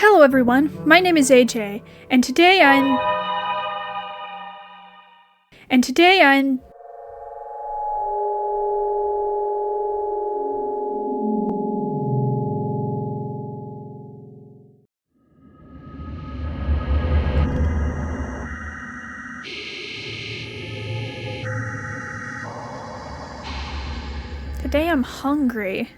Hello everyone, my name is AJ, and today I'm... Today I'm hungry.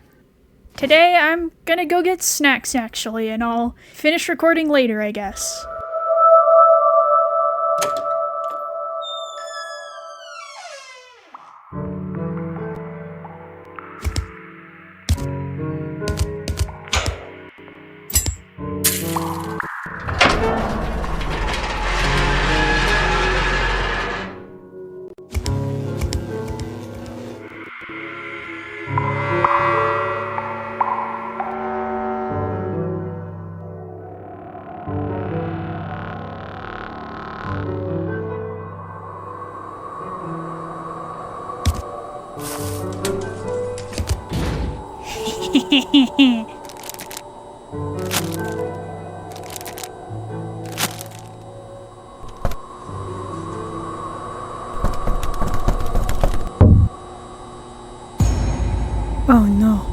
Today I'm gonna go get snacks actually, and I'll finish recording later, I guess. Oh no.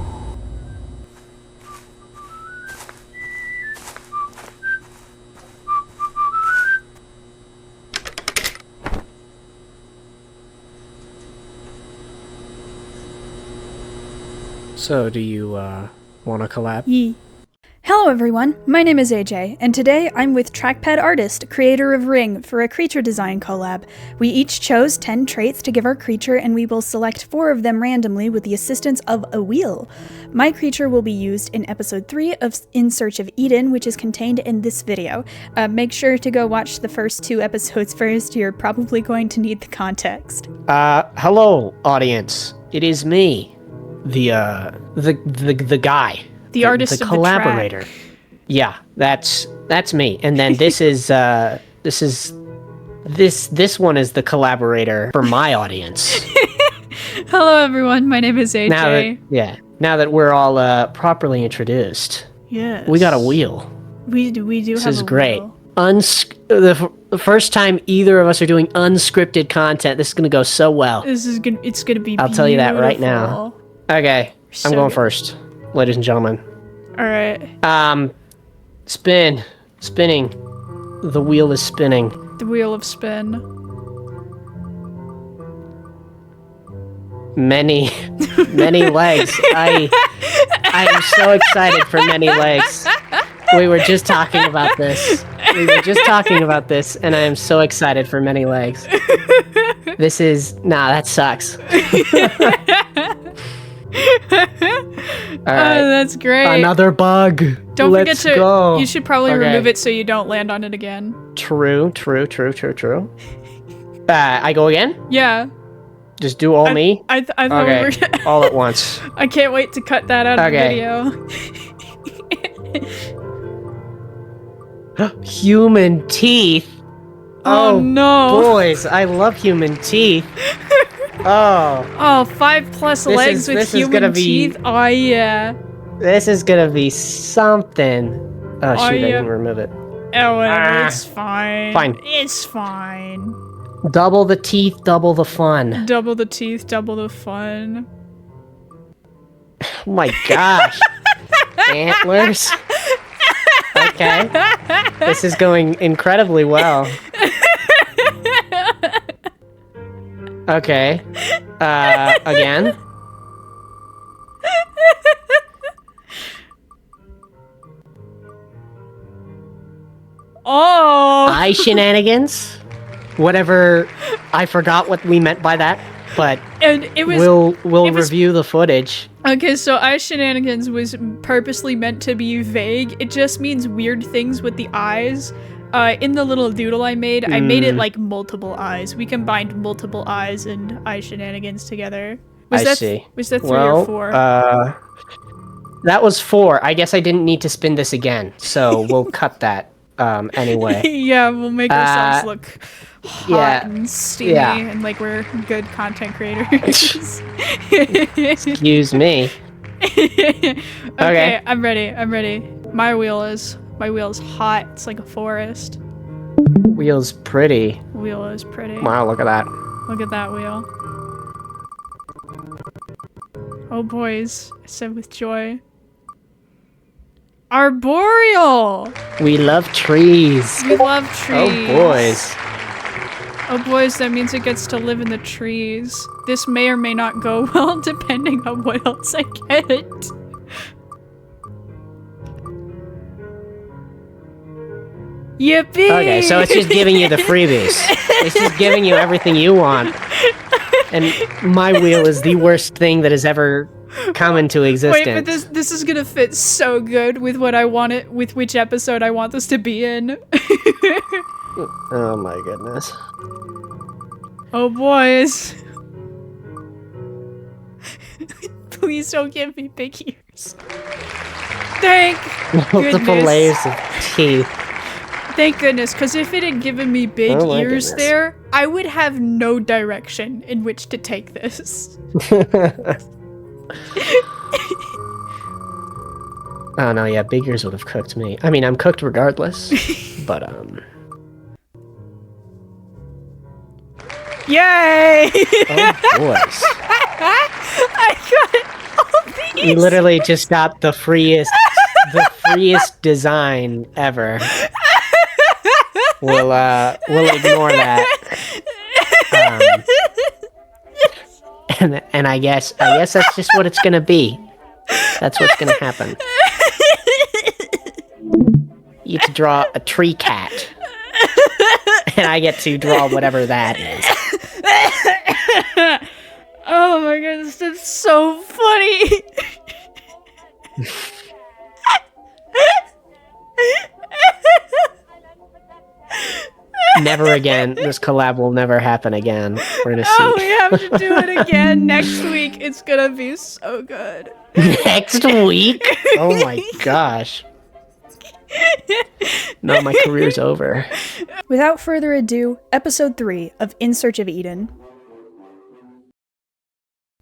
So, do you, want to collab? Yee. Hello everyone, my name is AJ, and today I'm with Trackpad Artist, creator of Ring, for a creature design collab. We each chose 10 traits to give our creature, and we will select 4 of them randomly with the assistance of a wheel. My creature will be used in episode 3 of In Search of Eden, which is contained in this video. Make sure to go watch the first 2 episodes first, you're probably going to need the context. Hello, audience. It is me. The guy. The artist the of collaborator. The track. Yeah, that's me. And then this this one is the collaborator for my audience. Hello everyone, my name is AJ. Now that we're all properly introduced. Yes. We got a wheel. We do This have is a great. wheel. The first time either of us are doing unscripted content, this is gonna go so well. It's gonna be I'll tell you that right now. beautiful. Okay, So I'm going good. first, ladies and gentlemen. Alright. Spinning. The wheel is spinning. The wheel of spin. Many legs. I am so excited for many legs. We were just talking about this. And I am so excited for many legs. That sucks. All right. Oh, that's great. Another bug. Don't Let's forget to. go. You should probably Okay. remove it so you don't land on it again. True. I go again? Yeah. Just do all me? I thought Okay, we were. all at once. I can't wait to cut that out of the Okay. video. Human teeth. Oh, no. Boys, I love human teeth. Oh, Oh, 5+ legs with this is gonna human be- teeth. Oh yeah. this is gonna be something. Oh shoot, I yeah. didn't remove it. Oh, whatever. It's fine. Fine. It's fine. Double the teeth, double the fun. Double the teeth, double the fun. Oh my gosh. Antlers. Okay. This is going incredibly well. Okay. Again. Oh. Eye shenanigans. Whatever. I forgot what we meant by that, but And it was we'll it was- review the footage. Okay, so eye shenanigans was purposely meant to be vague. It just means weird things with the eyes. In the little doodle I made it like multiple eyes. We combined multiple eyes and eye shenanigans together. I see. Was that 3 Well, or 4? that was 4. I guess I didn't need to spin this again, so we'll cut that anyway. Yeah, we'll make ourselves look hot and steamy and like we're good content creators. Excuse me. Okay, I'm ready. My wheel is. My wheel's hot. It's like a forest. Wheel's pretty. Wheel is pretty. Wow, look at that. Look at that wheel. Oh, boys, I said with joy. Arboreal! We love trees. We love trees. Oh, boys. Oh, boys, that means it gets to live in the trees. This may or may not go well, depending on what else I get. Yippee! Okay, so it's just giving you the freebies. It's just giving you everything you want. And my wheel is the worst thing that has ever come into existence. Wait, but this is gonna fit so good with what I want it, with which episode I want this to be in. Oh my goodness. Oh, boys. Please don't give me big ears. Thank Multiple goodness. layers of teeth. Thank goodness, because if it had given me big Oh my ears goodness. there, I would have no direction in which to take this. Oh no, yeah, big ears would have cooked me. I mean, I'm cooked regardless, but Yay! oh boys. I got all these! You literally just got the freest design ever. We'll ignore that. And I guess that's just what it's gonna be. That's what's gonna happen. You get to draw a tree cat, and I get to draw whatever that is. Oh my goodness, that's so funny! Never again. This collab will never happen again. We're gonna see. Oh, we have to do it again next week. It's gonna be so good. Next week? Oh my gosh. No, my career's over. Without further ado, episode 3 of In Search of Eden.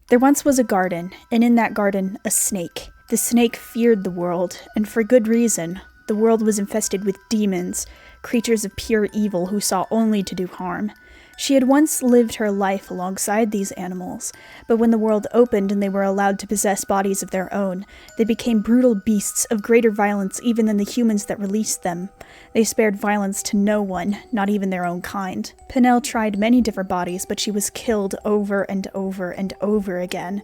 There once was a garden, and in that garden, a snake. The snake feared the world, and for good reason. The world was infested with demons, creatures of pure evil who saw only to do harm. She had once lived her life alongside these animals, but when the world opened and they were allowed to possess bodies of their own, they became brutal beasts of greater violence even than the humans that released them. They spared violence to no one, not even their own kind. Pinelle tried many different bodies, but she was killed over and over and over again.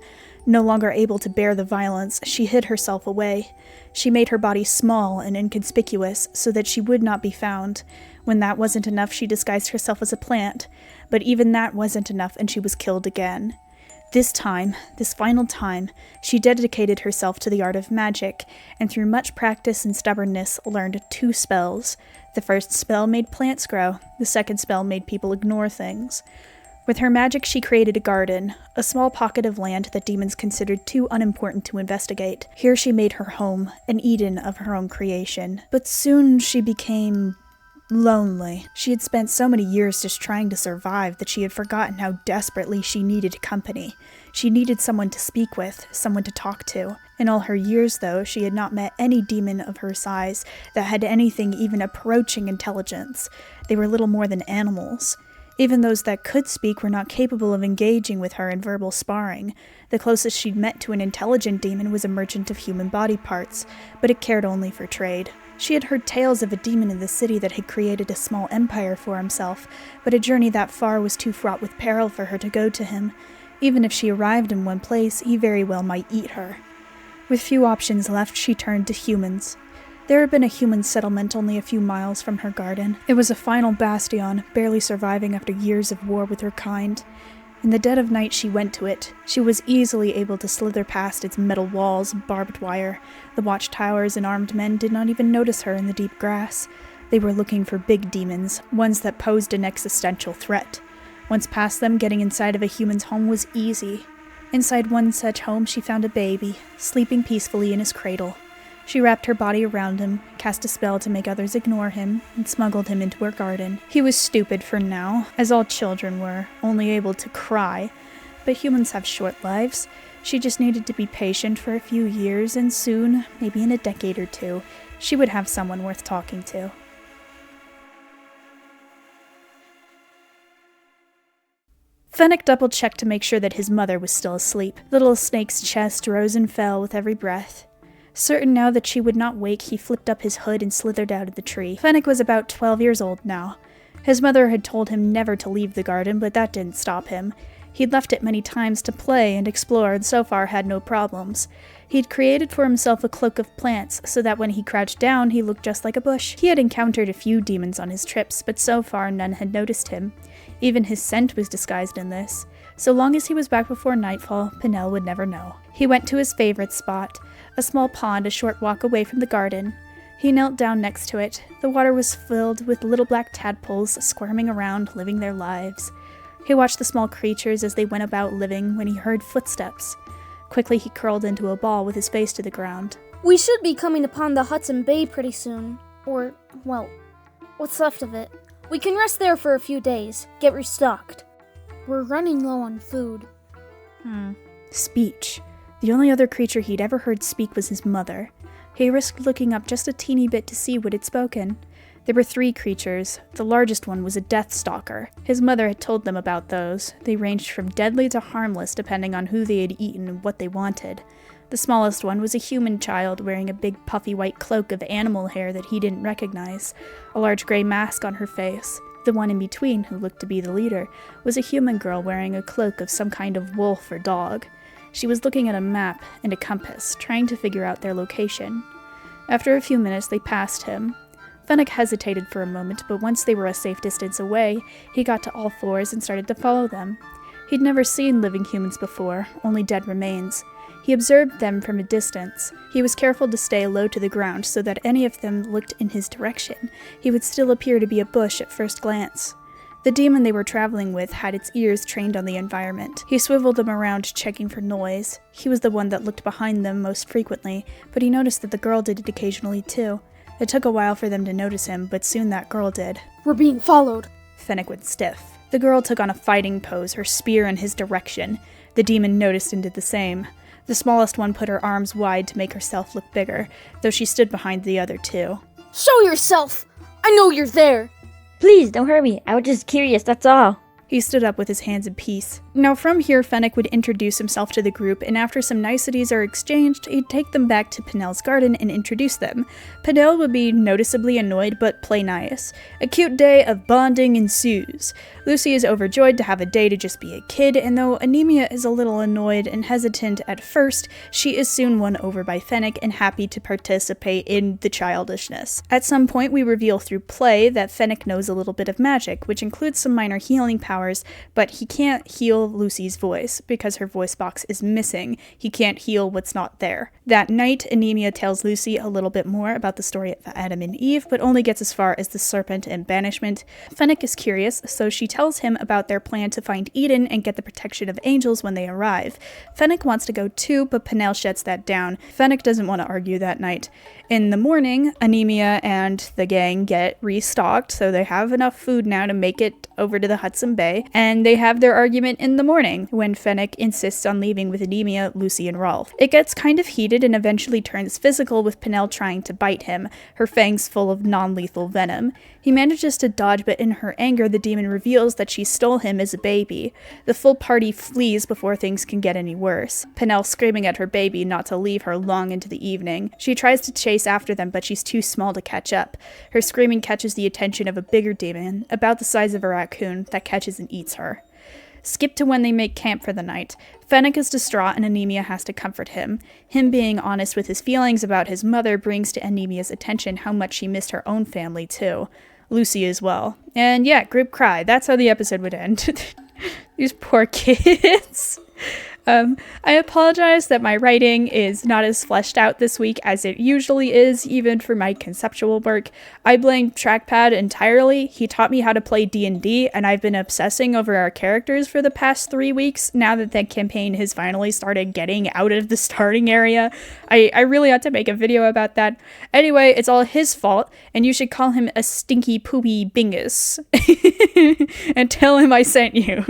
No longer able to bear the violence, she hid herself away. She made her body small and inconspicuous so that she would not be found. When that wasn't enough, she disguised herself as a plant, but even that wasn't enough and she was killed again. This time, this final time, she dedicated herself to the art of magic, and through much practice and stubbornness learned 2 spells. The first spell made plants grow, the second spell made people ignore things. With her magic, she created a garden, a small pocket of land that demons considered too unimportant to investigate. Here she made her home, an Eden of her own creation. But soon she became lonely. She had spent so many years just trying to survive that she had forgotten how desperately she needed company. She needed someone to speak with, someone to talk to. In all her years, though, she had not met any demon of her size that had anything even approaching intelligence. They were little more than animals. Even those that could speak were not capable of engaging with her in verbal sparring. The closest she'd met to an intelligent demon was a merchant of human body parts, but it cared only for trade. She had heard tales of a demon in the city that had created a small empire for himself, but a journey that far was too fraught with peril for her to go to him. Even if she arrived in one place, he very well might eat her. With few options left, she turned to humans. There had been a human settlement only a few miles from her garden. It was a final bastion, barely surviving after years of war with her kind. In the dead of night she went to it. She was easily able to slither past its metal walls and barbed wire. The watchtowers and armed men did not even notice her in the deep grass. They were looking for big demons, ones that posed an existential threat. Once past them, getting inside of a human's home was easy. Inside one such home she found a baby, sleeping peacefully in his cradle. She wrapped her body around him, cast a spell to make others ignore him, and smuggled him into her garden. He was stupid for now, as all children were, only able to cry. But humans have short lives. She just needed to be patient for a few years, and soon, maybe in a decade or two, She would have someone worth talking to. Fennec double-checked to make sure that his mother was still asleep. The little snake's chest rose and fell with every breath. Certain now that she would not wake, he flipped up his hood and slithered out of the tree. Fennec was about 12 years old now. His mother had told him never to leave the garden, but that didn't stop him. He'd left it many times to play and explore, and so far had no problems. He'd created for himself a cloak of plants, so that when he crouched down, he looked just like a bush. He had encountered a few demons on his trips, but so far none had noticed him. Even his scent was disguised in this. So long as he was back before nightfall, Pinelle would never know. He went to his favorite spot, a small pond a short walk away from the garden. He knelt down next to it. The water was filled with little black tadpoles squirming around, living their lives. He watched the small creatures as they went about living when he heard footsteps. Quickly he curled into a ball with his face to the ground. We should be coming upon the Hudson Bay pretty soon. Or, well, what's left of it. We can rest there for a few days, get restocked. We're running low on food. Speech. The only other creature he'd ever heard speak was his mother. He risked looking up just a teeny bit to see what had spoken. There were 3 creatures. The largest one was a death stalker. His mother had told them about those. They ranged from deadly to harmless depending on who they had eaten and what they wanted. The smallest one was a human child wearing a big puffy white cloak of animal hair that he didn't recognize, a large gray mask on her face. The one in between, who looked to be the leader, was a human girl wearing a cloak of some kind of wolf or dog. She was looking at a map and a compass, trying to figure out their location. After a few minutes, they passed him. Fennec hesitated for a moment, but once they were a safe distance away, he got to all fours and started to follow them. He'd never seen living humans before, only dead remains. He observed them from a distance. He was careful to stay low to the ground so that any of them looked in his direction. He would still appear to be a bush at first glance. The demon they were traveling with had its ears trained on the environment. He swiveled them around, checking for noise. He was the one that looked behind them most frequently, but he noticed that the girl did it occasionally too. It took a while for them to notice him, but soon that girl did. We're being followed. Fennec went stiff. The girl took on a fighting pose, her spear in his direction. The demon noticed and did the same. The smallest one put her arms wide to make herself look bigger, though she stood behind the other 2. Show yourself! I know you're there! Please, don't hurt me. I was just curious, that's all. He stood up with his hands in peace. Now from here, Fennec would introduce himself to the group, and after some niceties are exchanged, he'd take them back to Pinelle's garden and introduce them. Pinelle would be noticeably annoyed, but play nice. A cute day of bonding ensues. Lucy is overjoyed to have a day to just be a kid, and though Anemia is a little annoyed and hesitant at first, she is soon won over by Fennec and happy to participate in the childishness. At some point, we reveal through play that Fennec knows a little bit of magic, which includes some minor healing powers, but he can't heal Lucy's voice because her voice box is missing. He can't heal what's not there. That night, Anemia tells Lucy a little bit more about the story of Adam and Eve, but only gets as far as the serpent and banishment. Fennec is curious, so she tells him about their plan to find Eden and get the protection of angels when they arrive. Fennec wants to go too, but Pinelle shuts that down. Fennec doesn't want to argue that night. In the morning, Anemia and the gang get restocked, so they have enough food now to make it over to the Hudson Bay, and they have their argument in the morning, when Fennec insists on leaving with Anemia, Lucy, and Rolf. It gets kind of heated and eventually turns physical, with Pinelle trying to bite him, her fangs full of non-lethal venom. He manages to dodge, but in her anger, the demon reveals that she stole him as a baby. The full party flees before things can get any worse, Pinelle screaming at her baby not to leave her long into the evening. She tries to chase after them, but she's too small to catch up. Her screaming catches the attention of a bigger demon, about the size of a raccoon, that catches and eats her. Skip to when they make camp for the night. Fennec is distraught and Anemia has to comfort him. Him being honest with his feelings about his mother brings to Anemia's attention how much she missed her own family too. Lucy as well. And yeah, group cry. That's how the episode would end. These poor kids. I apologize that my writing is not as fleshed out this week as it usually is, even for my conceptual work. I blame Trackpad entirely. He taught me how to play D&D, and I've been obsessing over our characters for the past 3 weeks, now that the campaign has finally started getting out of the starting area. I really ought to make a video about that. Anyway, it's all his fault, and you should call him a stinky poopy bingus. And tell him I sent you.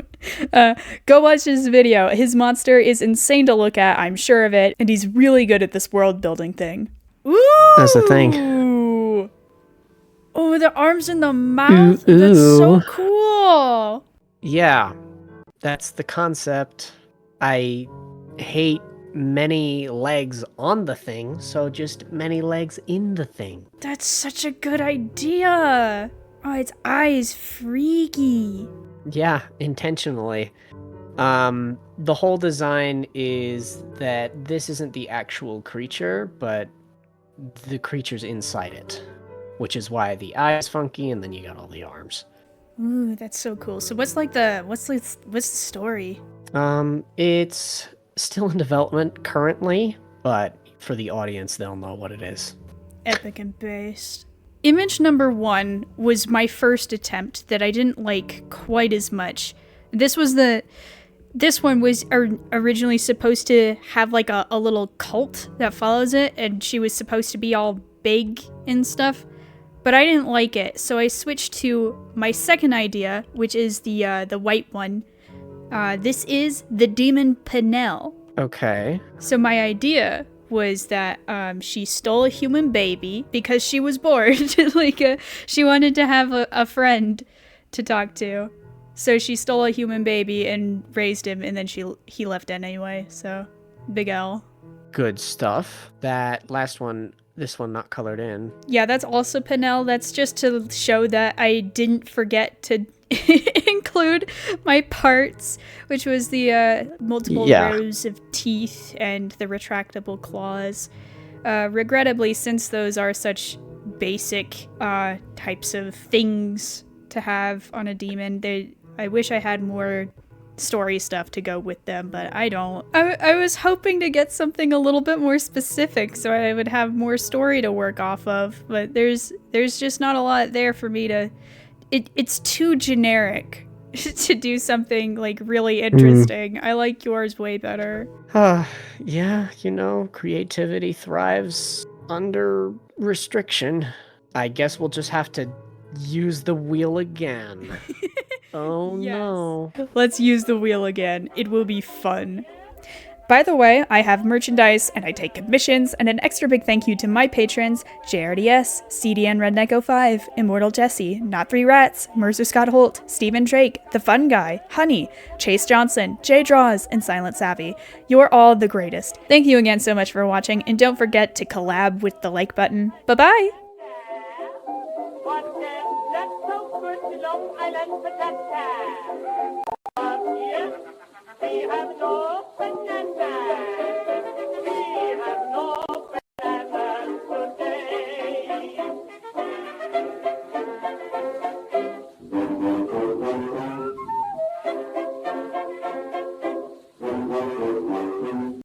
Go watch his video. His monster is insane to look at, I'm sure of it, and he's really good at this world building thing. Ooh! That's the thing. Oh, the arms and the mouth. Ooh, That's so ooh. cool. Yeah, that's the concept. I hate many legs on the thing, so just many legs in the thing. That's such a good idea. Oh, its eyes freaky. Yeah, intentionally. The whole design is that this isn't the actual creature, but the creature's inside it, which is why the eye is funky, and then you got all the arms. Ooh, that's so cool. So what's the story? It's still in development currently, but for the audience, they'll know what it is. Epic and based. Image number 1 was my first attempt that I didn't like quite as much. This one was originally supposed to have like a little cult that follows it, and she was supposed to be all big and stuff, but I didn't like it, so I switched to my second idea, which is the white one. This is the demon Pinelle. Okay. So my idea was that she stole a human baby because she was bored. She wanted to have a friend to talk to. So she stole a human baby and raised him, and then he left anyway. So big L. Good stuff. That last one, this one not colored in. Yeah, that's also Pinelle. That's just to show that I didn't forget to include my parts, which was the multiple rows of teeth and the retractable claws. Regrettably, since those are such basic types of things to have on a demon, I wish I had more story stuff to go with them, but I don't. I was hoping to get something a little bit more specific so I would have more story to work off of, but there's just not a lot there for me to... It's too generic to do something like really interesting. I like yours way better. Yeah, creativity thrives under restriction. I guess we'll just have to use the wheel again. Oh Yes. no. Let's use the wheel again. It will be fun. By the way, I have merchandise and I take commissions, and an extra big thank you to my patrons: JRDS, CDN Redneck 05, Immortal Jesse, Not Three Rats, Mercer Scott Holt, Stephen Drake, The Fun Guy, Honey, Chase Johnson, Jay Draws, and Silent Savvy. You're all the greatest. Thank you again so much for watching, and don't forget to collab with the like button. Bye-bye! That's so good to Long Island for that time. Yes, we have no